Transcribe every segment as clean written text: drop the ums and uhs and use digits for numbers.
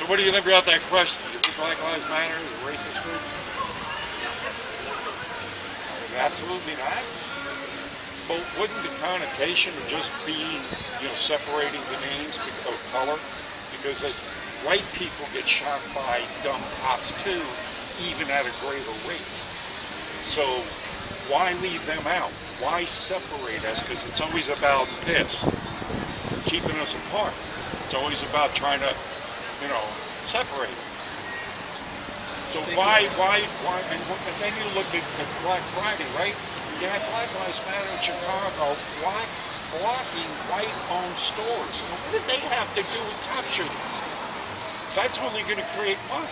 So what do you think about that question? Do you think Black Lives Matter is a racist group? Absolutely not. But wouldn't the connotation of just being, separating the names of color? Because white people get shot by dumb cops too, even at a greater rate. So why leave them out? Why separate us? Because it's always about this, keeping us apart. It's always about trying to, separate us. So why, and then you look at Black Friday, right? You had Black Lives Matter in Chicago blocking white-owned stores. Now, what did they have to do with cop shootings? That's only going to create what?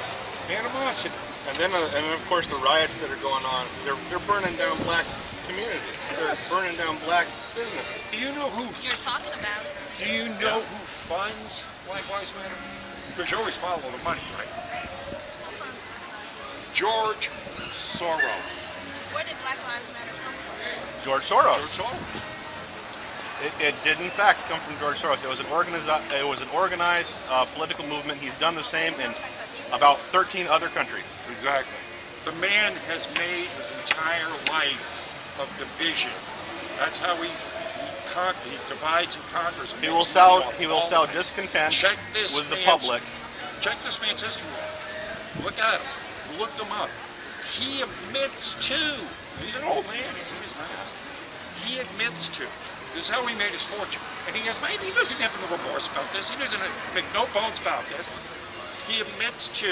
Animosity. And then of course the riots that are going on, they're burning down black communities. They're burning down black businesses. Do you know who You're talking about it. Do you know who funds Black Lives Matter? Because you always follow the money, right? George Soros. Where did Black Lives Matter come from? George Soros. George Soros. It did in fact come from George Soros. It was an organized political movement. He's done the same in about 13 other countries. Exactly. The man has made his entire life of division. That's how he divides and conquers. He will sow discontent with the public. Check this man's history. Look at him. Look him up. He admits to. He's an old man. He's in his 90s. He admits to. This is how he made his fortune. And he doesn't have no remorse about this. He doesn't make no bones about this. He admits to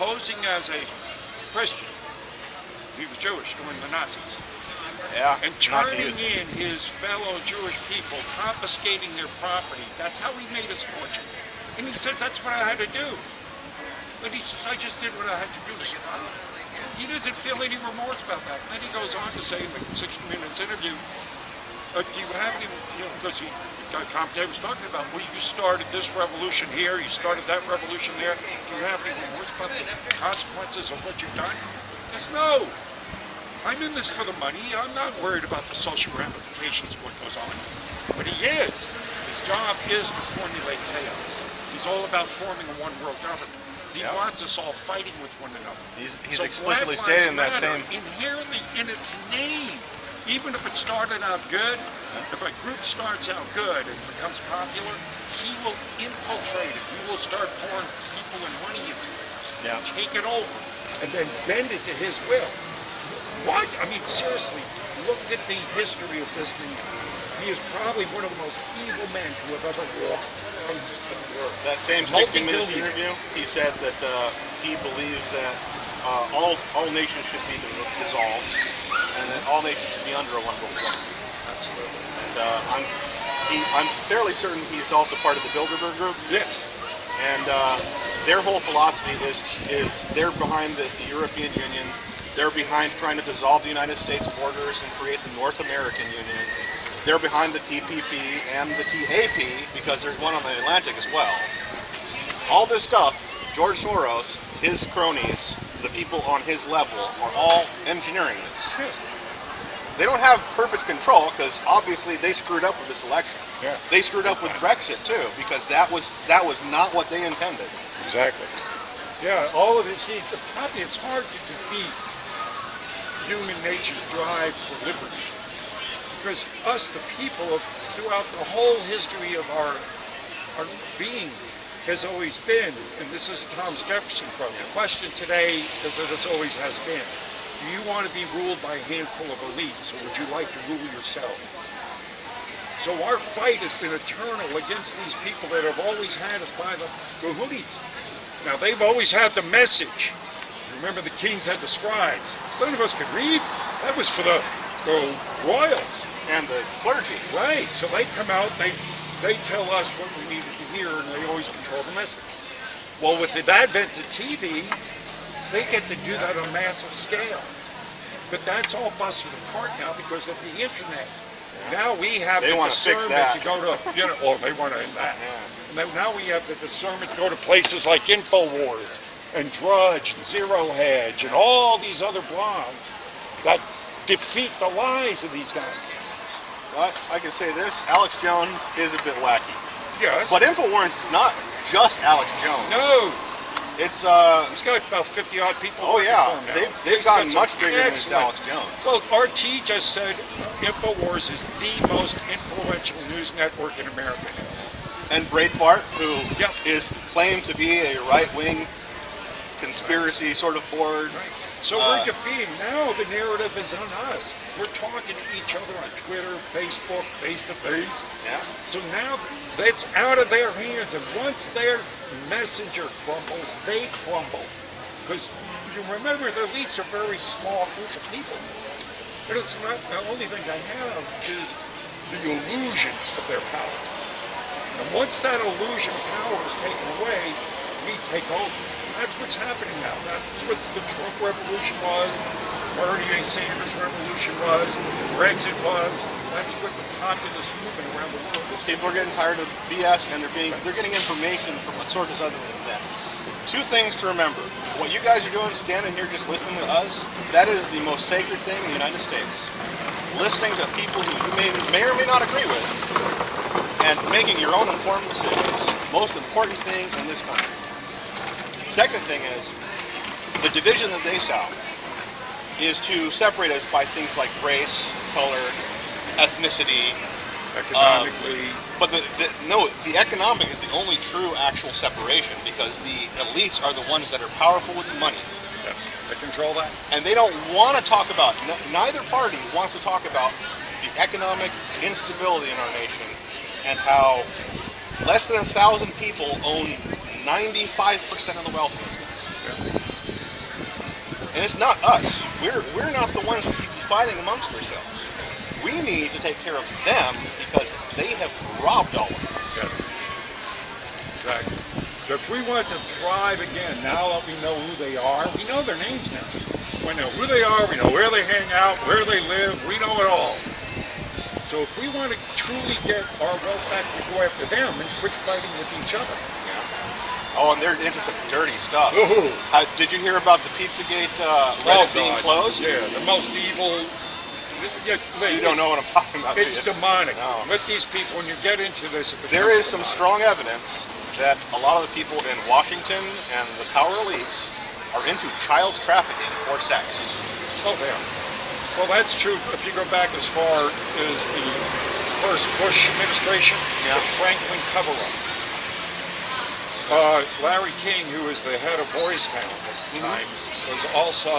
posing as a Christian. He was Jewish during the Nazis. Yeah. And turning in his fellow Jewish people, confiscating their property. That's how he made his fortune. And he says, that's what I had to do. But he says, I just did what I had to do to survive. He doesn't feel any remorse about that. And then he goes on to say in the 60 Minutes interview, do you have any, because Comte was talking about, well, you started this revolution here, you started that revolution there. Do you have any remorse about the consequences of what you've done? He says, no. I'm in this for the money. I'm not worried about the social ramifications of what goes on. But he is. His job is to formulate chaos. He's all about forming a one-world government. He wants us all fighting with one another. He's explicitly stated in that same... Inherently in its name, even if it started out good, if a group starts out good and becomes popular, he will infiltrate it. He will start pouring people and money into it. Yeah. Take it over. And then bend it to his will. What? I mean, seriously, look at the history of this man. He is probably one of the most evil men to have ever walked on this earth. That same 60 Minutes interview, he said that he believes that all nations should be dissolved, and that all nations should be under a one world government. Absolutely. And I'm fairly certain he's also part of the Bilderberg Group. Yes. And their whole philosophy is they're behind the European Union. They're behind trying to dissolve the United States borders and create the North American Union. They're behind the TPP and the TAP because there's one on the Atlantic as well. All this stuff, George Soros, his cronies, the people on his level are all engineering this. They don't have perfect control because obviously they screwed up with this election. Yeah. They screwed up with Brexit too because that was not what they intended. Exactly. Yeah, all of it. See, probably it's hard to defeat human nature's drive for liberty. Because us, the people, throughout the whole history of our being, has always been, and this is a Thomas Jefferson quote, the question today is that it's always has been, do you want to be ruled by a handful of elites, or would you like to rule yourself? So our fight has been eternal against these people that have always had us by the hoodies. Now, they've always had the message. Remember, the kings had the scribes. None of us could read. That was for the royals. And the clergy. Right. So they come out, they tell us what we needed to hear, and they always control the message. Well, with the advent of TV, they get to do that on a massive scale. But that's all busted apart now because of the internet. Now we have the discernment to go to, they want to end that. Yeah. Now we have the discernment to go to places like InfoWars and Drudge and Zero Hedge and all these other blogs that defeat the lies of these guys. Well, I can say this, Alex Jones is a bit wacky. Yes. But InfoWars is not just Alex Jones. No, It's he's got about 50 odd people. oh working yeah, for him now. they've He's gotten got much some bigger than just excellent- Alex Jones. Well, RT just said InfoWars is the most influential news network in America now. And Breitbart, who Yep. is claimed to be a right-wing conspiracy sort of board. Right. So we're defeating. Now the narrative is on us. We're talking to each other on Twitter, Facebook, face-to-face. Yeah. So now it's out of their hands, and once their messenger crumbles, they crumble. Because you remember the elites are a very small group of people. But it's not, the only thing they have is the illusion of their power. And once that illusion of power is taken away, we take over. That's what's happening now. That's what the Trump revolution was, Bernie Sanders revolution was, Brexit was. That's what the populist movement around the world is. People are getting tired of BS, and they're getting information from sources other than them. Two things to remember. What you guys are doing, standing here just listening to us, that is the most sacred thing in the United States. Listening to people who you may or may not agree with, and making your own informed decisions. Most important thing in this country. Second thing is, the division that they sow is to separate us by things like race, color, ethnicity. Economically. But the economic is the only true actual separation, because the elites are the ones that are powerful with the money. Yes, they control that. And they don't want to talk about, neither party wants to talk about the economic instability in our nation and how less than 1,000 people own 95% of the wealth in this country. And it's not us. We're not the ones who keep fighting amongst ourselves. We need to take care of them because they have robbed all of us. Yes. Exactly. So if we want to thrive again, now that we know who they are, we know their names now. We know who they are, we know where they hang out, where they live, we know it all. So if we want to truly get our wealth back, we go after them and quit fighting with each other. Oh, and they're into some dirty stuff. Ooh. Did you hear about the Pizzagate Reddit being closed? Yeah, the most evil. You don't know what I'm talking about. It's do you? demonic. No. Let these people, when you get into this, it There becomes is some demonic. strong evidence that a lot of the people in Washington and the power elites are into child trafficking for sex. Oh, they are. Well, that's true. If you go back as far as the first Bush administration, Yeah. the Franklin cover-up. Larry King, who was the head of Boys Town at the time, was also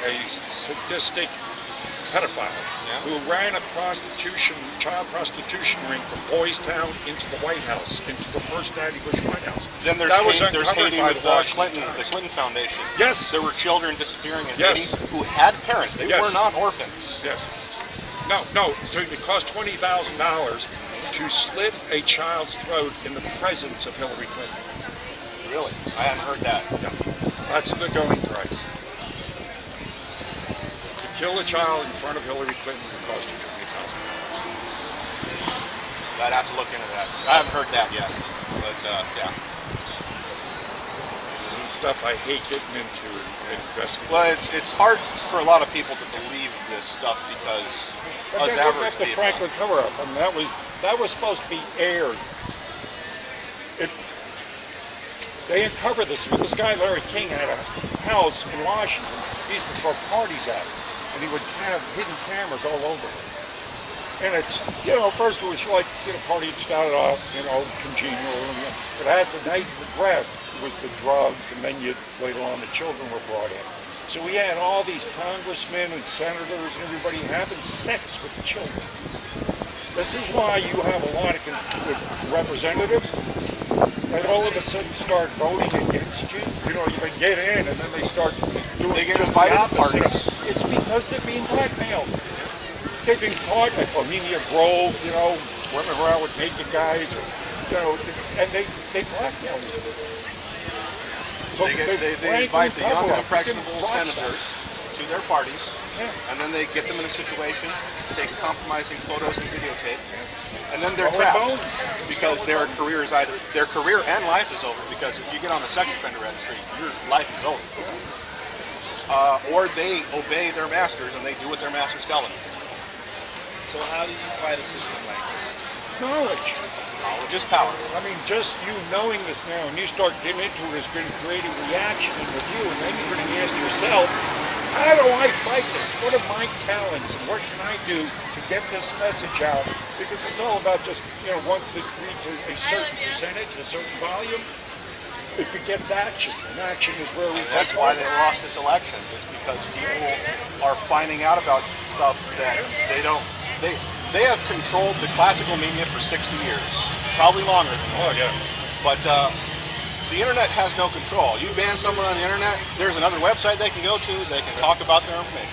a sadistic pedophile who ran a child prostitution ring from Boys Town into the White House, into the first Daddy Bush White House. Then there's That was there's uncovered Haiti by with the Washington the Times. Clinton Foundation. Yes. There were children disappearing in Yes. Haiti who had parents. They Yes. were not orphans. Yes. No. So it cost $20,000 to slit a child's throat in the presence of Hillary Clinton. Really? I hadn't heard that. Yeah. That's the going price. To kill a child in front of Hillary Clinton would cost you $20,000. I'd have to look into that. I haven't heard that yet. But yeah. This is stuff I hate getting into and investigating. Well, it's hard for a lot of people to believe this stuff because But us then look average at the people. Franklin cover-up. I mean, that was supposed to be aired. They uncovered this. This guy, Larry King, had a house in Washington. He used to throw parties at it. And he would have hidden cameras all over it. And it's, first it was like, party had started off, congenial. But as the night progressed, it was the drugs, and then later on the children were brought in. So we had all these congressmen and senators and everybody having sex with the children. This is why you have a lot of representatives that all of a sudden start voting against you. You get in, and then they start doing They get just invited the to opposite. parties. It's because they're being blackmailed. They've been caught at Bohemia Grove, running around with naked guys, and they blackmail you. So They invite the young cover-up, impressionable you can watch senators to their parties, Yeah. and then they get them in a situation, take compromising photos and videotape, and then they're Skull and trapped bones. because their career and life is over. Because if you get on the sex offender registry, your life is over. Or they obey their masters and they do what their masters tell them. So how do you fight a system like that? Knowledge. Knowledge is power. I mean, just you knowing this now, and you start getting into it, is going to create a reaction in you, and then you're going to ask yourself, how do I fight this? What are my talents, and what can I do to get this message out? Because it's all about just, once it reaches a certain percentage, a certain volume, it begets action, and action is where we. That's why they lost this election, is because people are finding out about stuff that they don't. They have controlled the classical media for 60 years, probably longer than that. Oh yeah. But the internet has no control. You ban someone on the internet, there's another website they can go to. They can talk about their information,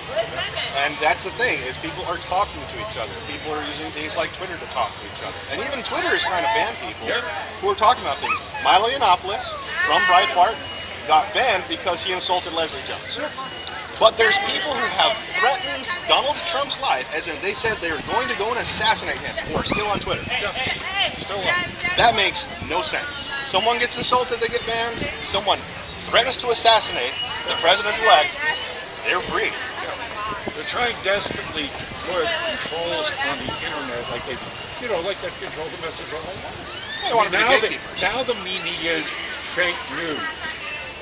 and that's the thing, is people are talking to each other. People are using things like Twitter to talk to each other, and even Twitter is trying to ban people who are talking about things. Milo Yiannopoulos from Breitbart got banned because he insulted Leslie Jones. But there's people who have threatened Donald Trump's life, as in they said they were going to go and assassinate him, who are still on Twitter. Still on. That makes no sense. Someone gets insulted, they get banned. Someone threatens to assassinate the president-elect, they're free. They're trying desperately to put controls on the internet, like they, like that control the message online. They want to be gatekeepers. Now the meaning is fake news.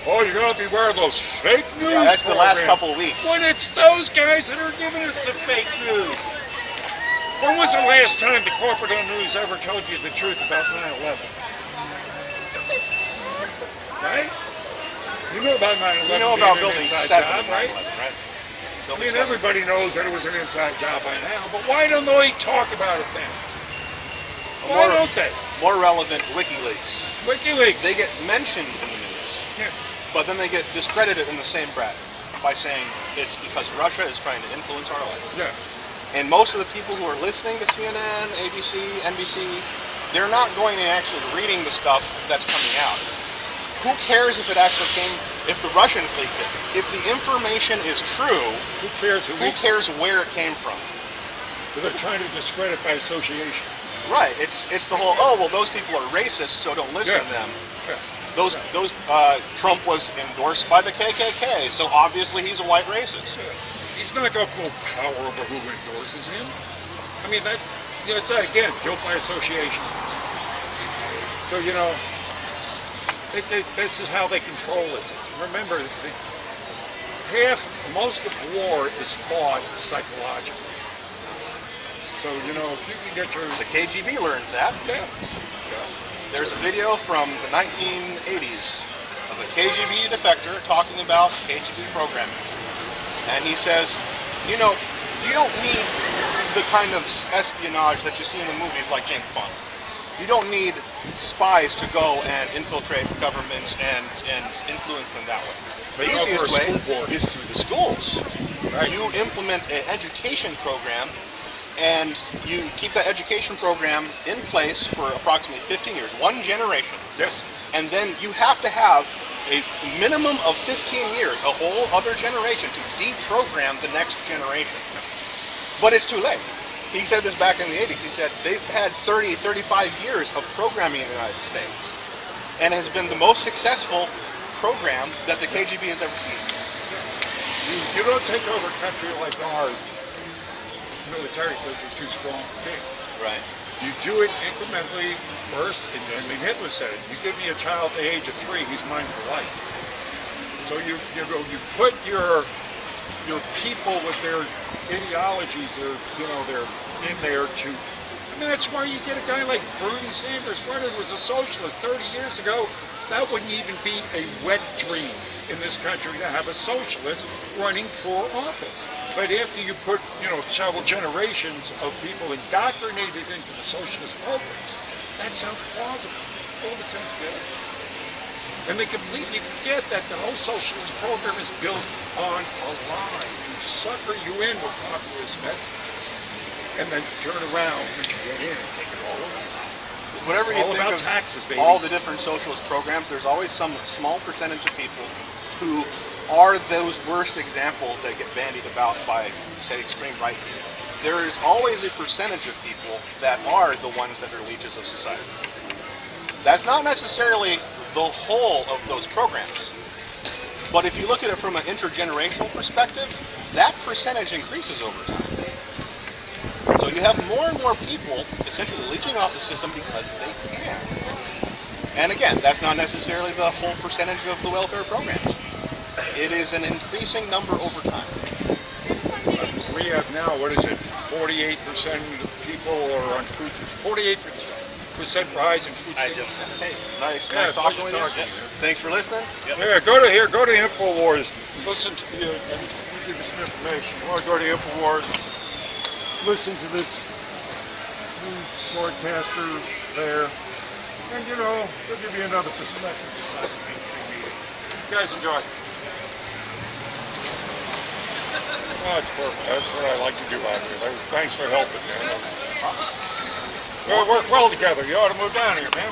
Oh, you gotta beware of those fake news. Yeah, that's the last couple of weeks. When it's those guys that are giving us the fake news. When was the last time the corporate news ever told you the truth about 9/11? Right? You know about 9/11. You know about Building 7, right? I mean, everybody knows that it was an inside job by now, but why don't they talk about it then? Why don't they? More relevant, WikiLeaks. WikiLeaks. They get mentioned in the news, but then they get discredited in the same breath by saying it's because Russia is trying to influence our life. Yeah. And most of the people who are listening to CNN, ABC, NBC, they're not going and actually reading the stuff that's coming out. Who cares if it actually came, if the Russians leaked it? If the information is true, who cares where it came from? They're trying to discredit by association. Right. It's the whole, those people are racist, so don't listen to them. Yeah. Trump was endorsed by the KKK, so obviously he's a white racist. He's not got no power over who endorses him. I mean, it's again, guilt by association. So, this is how they control us. Remember, most of war is fought psychologically. So, if you can get your... The KGB learned that. Yeah. There's a video from the 1980s of a KGB defector talking about KGB programming. And he says, you don't need the kind of espionage that you see in the movies like James Bond. You don't need spies to go and infiltrate governments and influence them that way. The easiest way is through the schools. Right. You implement an education program, and you keep that education program in place for approximately 15 years, one generation. Yes. And then you have to have a minimum of 15 years, a whole other generation, to deprogram the next generation. But it's too late. He said this back in the 80s. He said they've had 30, 35 years of programming in the United States, and has been the most successful program that the KGB has ever seen. You don't take over a country like ours, military, because it's too strong for me. Right. You do it incrementally first, and Hitler said it. You give me a child at the age of 3, he's mine for life. So you put your people with their ideologies, they're in there to. I mean, that's why you get a guy like Bernie Sanders. Bernie was a socialist 30 years ago. That wouldn't even be a wet dream in this country to have a socialist running for office. But after you put, several generations of people indoctrinated into the socialist programs, that sounds plausible. Oh, it sounds good. And they completely forget that the whole socialist program is built on a lie. You sucker you in with populist messages, and then turn around when you get in and take it all away. Whatever you think of taxes, baby. All the different socialist programs, there's always some small percentage of people who are those worst examples that get bandied about by, say, extreme right people. There is always a percentage of people that are the ones that are leeches of society. That's not necessarily the whole of those programs. But if you look at it from an intergenerational perspective, that percentage increases over time. So you have more and more people essentially leeching off the system because they can. And again, that's not necessarily the whole percentage of the welfare programs. It is an increasing number over time. We have now, what is it, 48% of people are on food, 48% rise in food safety. Hey, nice Yeah, talking with you. talking. Thanks for listening. Yeah, go to InfoWars. Listen to the, let me give you some information. You want to go to InfoWars, listen to this news broadcaster there, and you know, they'll give you another perspective besides the mainstream media. You guys enjoy. Oh, it's perfect. That's what I like to do out here. Thanks for helping, man. We'll work well together. You ought to move down here, man.